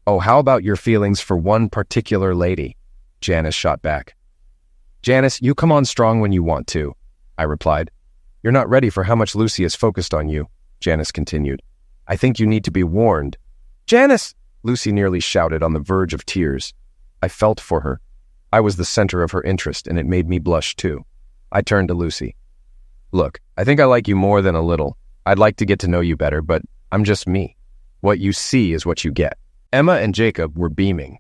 "Oh, how about your feelings for one particular lady?" Janice shot back. "Janice, you come on strong when you want to," I replied. "You're not ready for how much Lucy is focused on you," Janice continued. "I think you need to be warned." "Janice!" Lucy nearly shouted on the verge of tears. I felt for her. I was the center of her interest, and it made me blush too. I turned to Lucy. "Look, I think I like you more than a little. I'd like to get to know you better, but I'm just me. What you see is what you get." Emma and Jacob were beaming.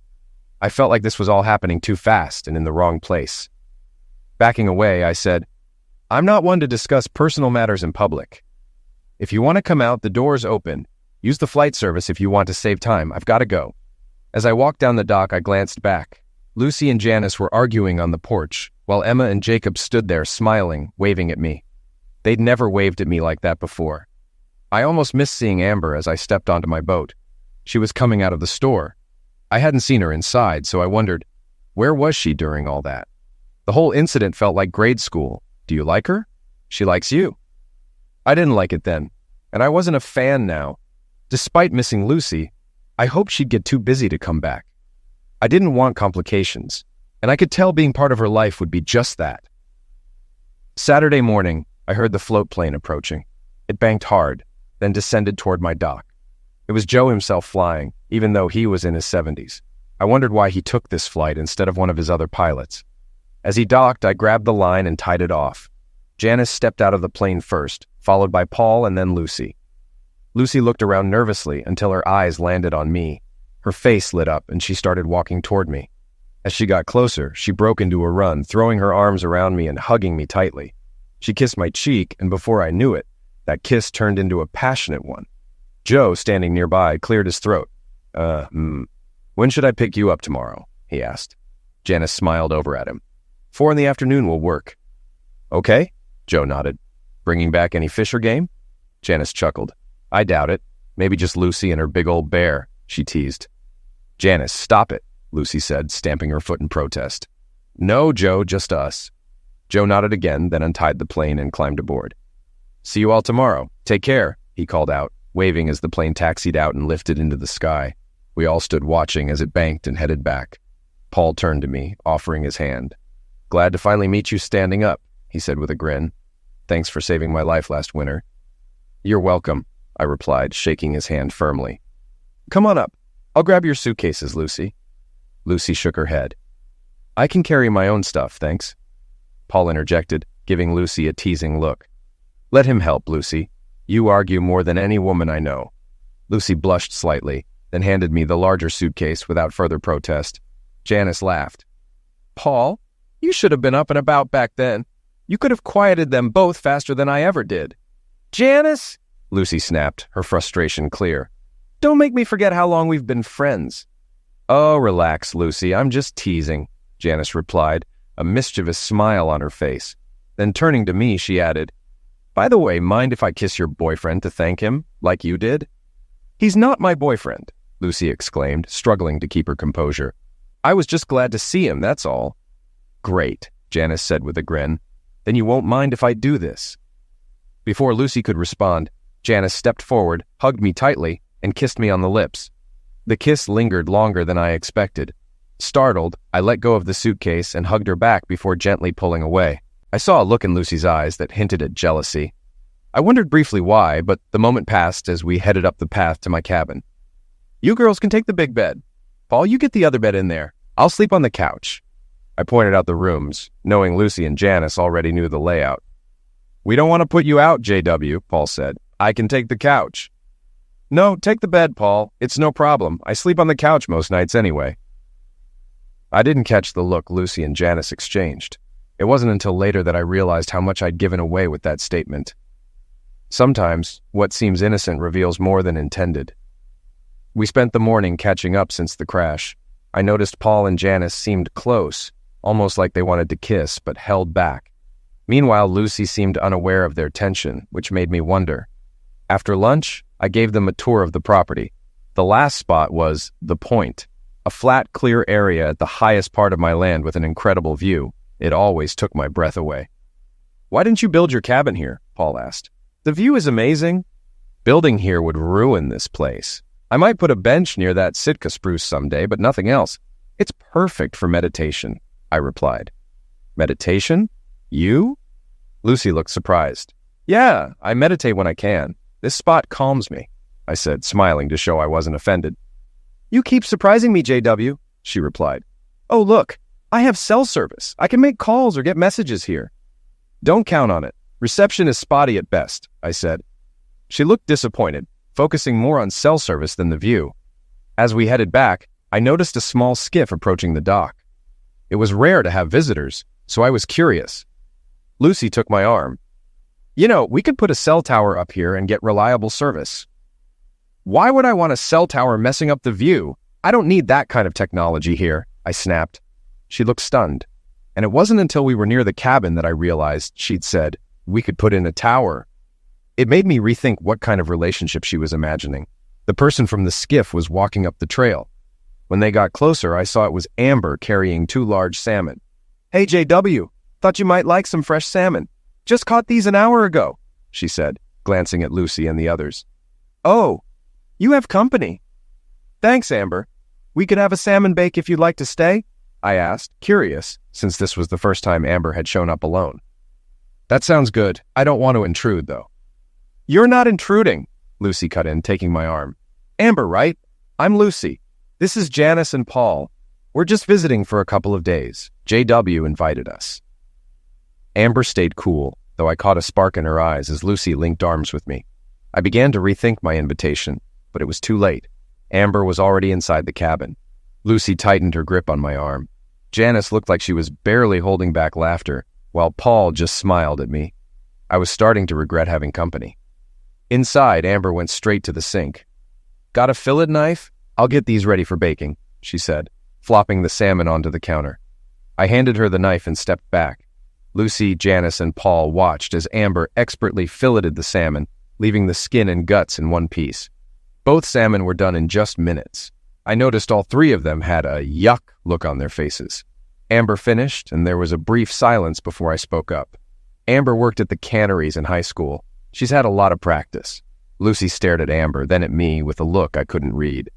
I felt like this was all happening too fast and in the wrong place. Backing away, I said, "I'm not one to discuss personal matters in public. If you want to come out, the door's open. Use the flight service if you want to save time. I've got to go." As I walked down the dock, I glanced back. Lucy and Janice were arguing on the porch, while Emma and Jacob stood there smiling, waving at me. They'd never waved at me like that before. I almost missed seeing Amber as I stepped onto my boat. She was coming out of the store. I hadn't seen her inside, so I wondered, where was she during all that? The whole incident felt like grade school. Do you like her? She likes you. I didn't like it then, and I wasn't a fan now. Despite missing Lucy, I hoped she'd get too busy to come back. I didn't want complications, and I could tell being part of her life would be just that. Saturday morning, I heard the float plane approaching. It banked hard, then descended toward my dock. It was Joe himself flying, even though he was in his 70s. I wondered why he took this flight instead of one of his other pilots. As he docked, I grabbed the line and tied it off. Janice stepped out of the plane first, followed by Paul and then Lucy. Lucy looked around nervously until her eyes landed on me. Her face lit up and she started walking toward me. As she got closer, she broke into a run, throwing her arms around me and hugging me tightly. She kissed my cheek, and before I knew it, that kiss turned into a passionate one. Joe, standing nearby, cleared his throat. When should I pick you up tomorrow?" he asked. Janice smiled over at him. 4 in the afternoon will work." "Okay," Joe nodded. "Bringing back any fish or game?" Janice chuckled. "I doubt it. Maybe just Lucy and her big old bear," she teased. "Janice, stop it," Lucy said, stamping her foot in protest. "No, Joe, just us." Joe nodded again, then untied the plane and climbed aboard. "See you all tomorrow. Take care," he called out, waving as the plane taxied out and lifted into the sky. We all stood watching as it banked and headed back. Paul turned to me, offering his hand. "Glad to finally meet you standing up," he said with a grin. "Thanks for saving my life last winter." "You're welcome," I replied, shaking his hand firmly. "Come on up. I'll grab your suitcases, Lucy." Lucy shook her head. "I can carry my own stuff, thanks." Paul interjected, giving Lucy a teasing look. "Let him help, Lucy. You argue more than any woman I know." Lucy blushed slightly, then handed me the larger suitcase without further protest. Janice laughed. "Paul, you should have been up and about back then. You could have quieted them both faster than I ever did." "Janice," Lucy snapped, her frustration clear. "Don't make me forget how long we've been friends." "Oh, relax, Lucy. I'm just teasing," Janice replied, a mischievous smile on her face. Then turning to me, she added, "By the way, mind if I kiss your boyfriend to thank him, like you did?" "He's not my boyfriend," Lucy exclaimed, struggling to keep her composure. "I was just glad to see him, that's all." "Great," Janice said with a grin. "Then you won't mind if I do this." Before Lucy could respond, Janice stepped forward, hugged me tightly, and kissed me on the lips. The kiss lingered longer than I expected. Startled, I let go of the suitcase and hugged her back before gently pulling away. I saw a look in Lucy's eyes that hinted at jealousy. I wondered briefly why, but the moment passed as we headed up the path to my cabin. "You girls can take the big bed. Paul, you get the other bed in there. I'll sleep on the couch." I pointed out the rooms, knowing Lucy and Janice already knew the layout. "We don't want to put you out, JW, Paul said. "I can take the couch." "No, take the bed, Paul. It's no problem. I sleep on the couch most nights anyway." I didn't catch the look Lucy and Janice exchanged. It wasn't until later that I realized how much I'd given away with that statement. Sometimes, what seems innocent reveals more than intended. We spent the morning catching up since the crash. I noticed Paul and Janice seemed close, almost like they wanted to kiss, but held back. Meanwhile, Lucy seemed unaware of their tension, which made me wonder. After lunch, I gave them a tour of the property. The last spot was The Point, a flat, clear area at the highest part of my land with an incredible view. It always took my breath away. "Why didn't you build your cabin here?" Paul asked. "The view is amazing." "Building here would ruin this place. I might put a bench near that Sitka spruce someday, but nothing else. It's perfect for meditation, I replied. Meditation? You? Lucy looked surprised. Yeah, I meditate when I can. This spot calms me, I said, smiling to show I wasn't offended. You keep surprising me, JW, she replied. Oh, look, I have cell service. I can make calls or get messages here. Don't count on it. Reception is spotty at best, I said. She looked disappointed, focusing more on cell service than the view. As we headed back, I noticed a small skiff approaching the dock. It was rare to have visitors, so I was curious. Lucy took my arm. You know, we could put a cell tower up here and get reliable service. Why would I want a cell tower messing up the view? I don't need that kind of technology here, I snapped. She looked stunned, and it wasn't until we were near the cabin that I realized she'd said, we could put in a tower. It made me rethink what kind of relationship she was imagining. The person from the skiff was walking up the trail. When they got closer, I saw it was Amber carrying 2 large salmon. Hey, JW, thought you might like some fresh salmon. Just caught these an hour ago, she said, glancing at Lucy and the others. Oh, you have company. Thanks, Amber. We could have a salmon bake if you'd like to stay, I asked, curious, since this was the first time Amber had shown up alone. That sounds good. I don't want to intrude, though. You're not intruding, Lucy cut in, taking my arm. Amber, right? I'm Lucy. This is Janice and Paul. We're just visiting for a couple of days. JW invited us. Amber stayed cool, though I caught a spark in her eyes as Lucy linked arms with me. I began to rethink my invitation, but it was too late. Amber was already inside the cabin. Lucy tightened her grip on my arm. Janice looked like she was barely holding back laughter, while Paul just smiled at me. I was starting to regret having company. Inside, Amber went straight to the sink. Got a fillet knife? I'll get these ready for baking, she said, flopping the salmon onto the counter. I handed her the knife and stepped back. Lucy, Janice, and Paul watched as Amber expertly filleted the salmon, leaving the skin and guts in one piece. Both salmon were done in just minutes. I noticed all 3 of them had a yuck look on their faces. Amber finished, and there was a brief silence before I spoke up. Amber worked at the canneries in high school. She's had a lot of practice. Lucy stared at Amber, then at me with a look I couldn't read.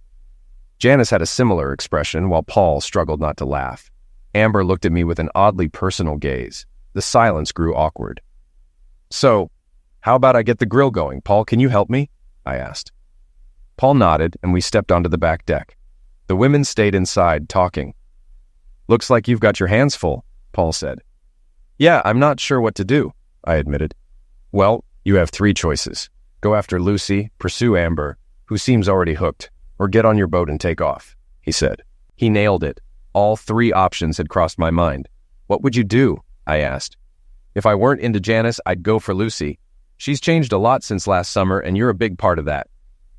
Janice had a similar expression, while Paul struggled not to laugh. Amber looked at me with an oddly personal gaze. The silence grew awkward. So, how about I get the grill going? Paul, can you help me? I asked. Paul nodded, and we stepped onto the back deck. The women stayed inside, talking. Looks like you've got your hands full, Paul said. Yeah, I'm not sure what to do, I admitted. Well, you have 3 choices. Go after Lucy, pursue Amber, who seems already hooked, or get on your boat and take off, he said. He nailed it. All 3 options had crossed my mind. What would you do? I asked. If I weren't into Janice, I'd go for Lucy. She's changed a lot since last summer, and you're a big part of that.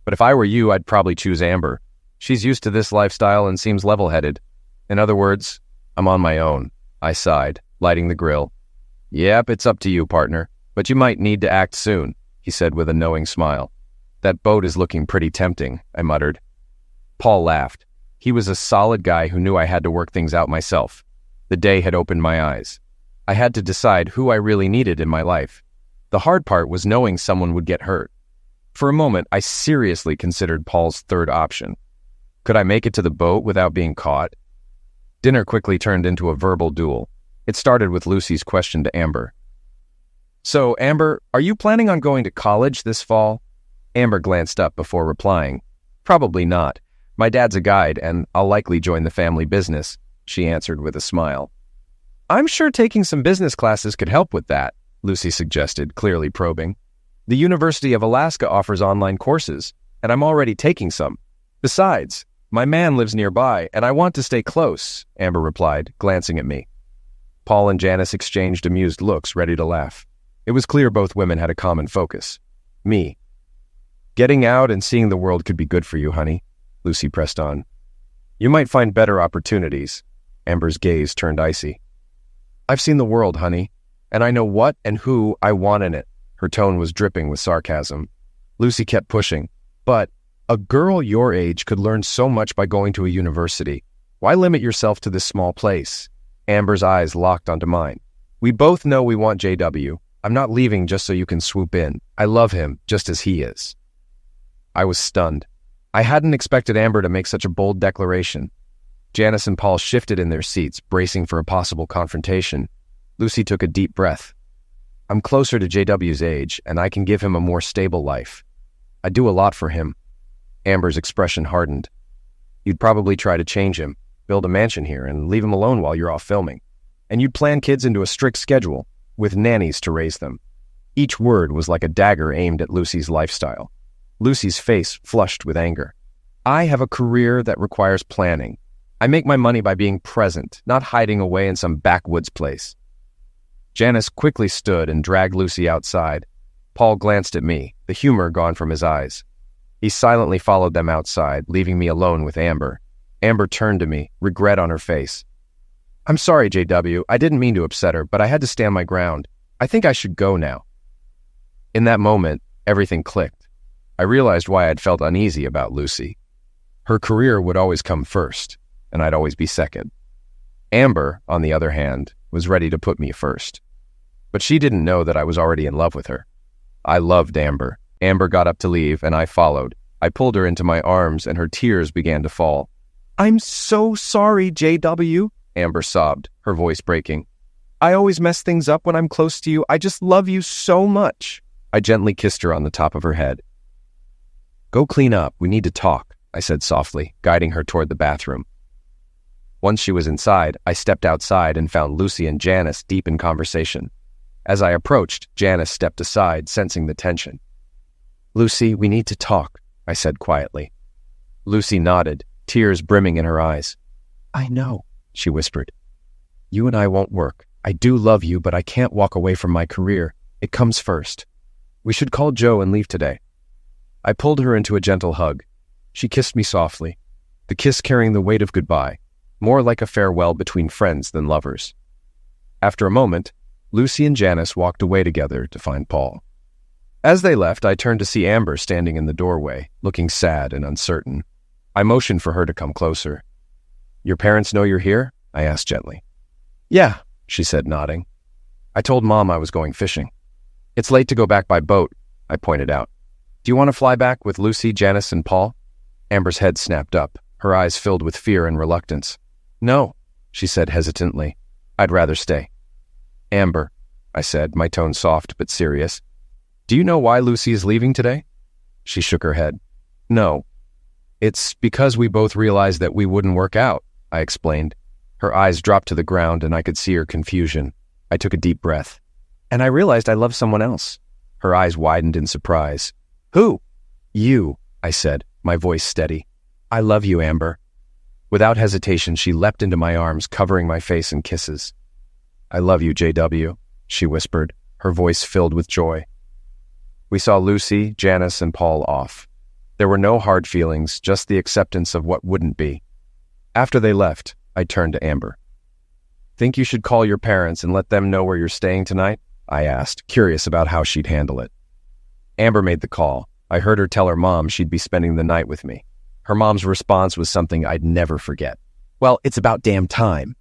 But if I were you, I'd probably choose Amber. She's used to this lifestyle and seems level-headed. In other words, I'm on my own, I sighed, lighting the grill. Yep, it's up to you, partner, but you might need to act soon, he said with a knowing smile. That boat is looking pretty tempting, I muttered. Paul laughed. He was a solid guy who knew I had to work things out myself. The day had opened my eyes. I had to decide who I really needed in my life. The hard part was knowing someone would get hurt. For a moment, I seriously considered Paul's 3rd option. Could I make it to the boat without being caught? Dinner quickly turned into a verbal duel. It started with Lucy's question to Amber. So, Amber, are you planning on going to college this fall? Amber glanced up before replying. Probably not. My dad's a guide, and I'll likely join the family business, she answered with a smile. I'm sure taking some business classes could help with that, Lucy suggested, clearly probing. The University of Alaska offers online courses, and I'm already taking some. Besides, my man lives nearby, and I want to stay close, Amber replied, glancing at me. Paul and Janice exchanged amused looks, ready to laugh. It was clear both women had a common focus. Me. Getting out and seeing the world could be good for you, honey, Lucy pressed on. You might find better opportunities. Amber's gaze turned icy. I've seen the world, honey, and I know what and who I want in it. Her tone was dripping with sarcasm. Lucy kept pushing. But a girl your age could learn so much by going to a university. Why limit yourself to this small place? Amber's eyes locked onto mine. We both know we want JW. I'm not leaving just so you can swoop in. I love him just as he is. I was stunned. I hadn't expected Amber to make such a bold declaration. Janice and Paul shifted in their seats, bracing for a possible confrontation. Lucy took a deep breath. I'm closer to JW's age, and I can give him a more stable life. I do a lot for him. Amber's expression hardened. You'd probably try to change him, build a mansion here, and leave him alone while you're off filming. And you'd plan kids into a strict schedule, with nannies to raise them. Each word was like a dagger aimed at Lucy's lifestyle. Lucy's face flushed with anger. I have a career that requires planning. I make my money by being present, not hiding away in some backwoods place. Janice quickly stood and dragged Lucy outside. Paul glanced at me, the humor gone from his eyes. He silently followed them outside, leaving me alone with Amber. Amber turned to me, regret on her face. I'm sorry, JW. I didn't mean to upset her, but I had to stand my ground. I think I should go now. In that moment, everything clicked. I realized why I'd felt uneasy about Lucy. Her career would always come first, and I'd always be second. Amber, on the other hand, was ready to put me first. But she didn't know that I was already in love with her. I loved Amber. Amber got up to leave, and I followed. I pulled her into my arms, and her tears began to fall. I'm so sorry, JW, Amber sobbed, her voice breaking. I always mess things up when I'm close to you. I just love you so much. I gently kissed her on the top of her head. Go clean up. We need to talk, I said softly, guiding her toward the bathroom. Once she was inside, I stepped outside and found Lucy and Janice deep in conversation. As I approached, Janice stepped aside, sensing the tension. Lucy, we need to talk, I said quietly. Lucy nodded, tears brimming in her eyes. I know, she whispered. You and I won't work. I do love you, but I can't walk away from my career. It comes first. We should call Joe and leave today. I pulled her into a gentle hug. She kissed me softly, the kiss carrying the weight of goodbye, more like a farewell between friends than lovers. After a moment, Lucy and Janice walked away together to find Paul. As they left, I turned to see Amber standing in the doorway, looking sad and uncertain. I motioned for her to come closer. Your parents know you're here? I asked gently. Yeah, she said, nodding. I told Mom I was going fishing. It's late to go back by boat, I pointed out. Do you want to fly back with Lucy, Janice, and Paul? Amber's head snapped up, her eyes filled with fear and reluctance. No, she said hesitantly. I'd rather stay. Amber, I said, my tone soft but serious. Do you know why Lucy is leaving today? She shook her head. No. It's because we both realized that we wouldn't work out, I explained. Her eyes dropped to the ground and I could see her confusion. I took a deep breath. And I realized I loved someone else. Her eyes widened in surprise. Who? You, I said, my voice steady. I love you, Amber. Without hesitation, she leapt into my arms, covering my face in kisses. I love you, JW, she whispered, her voice filled with joy. We saw Lucy, Janice, and Paul off. There were no hard feelings, just the acceptance of what wouldn't be. After they left, I turned to Amber. Think you should call your parents and let them know where you're staying tonight? I asked, curious about how she'd handle it. Amber made the call. I heard her tell her mom she'd be spending the night with me. Her mom's response was something I'd never forget. Well, it's about damn time.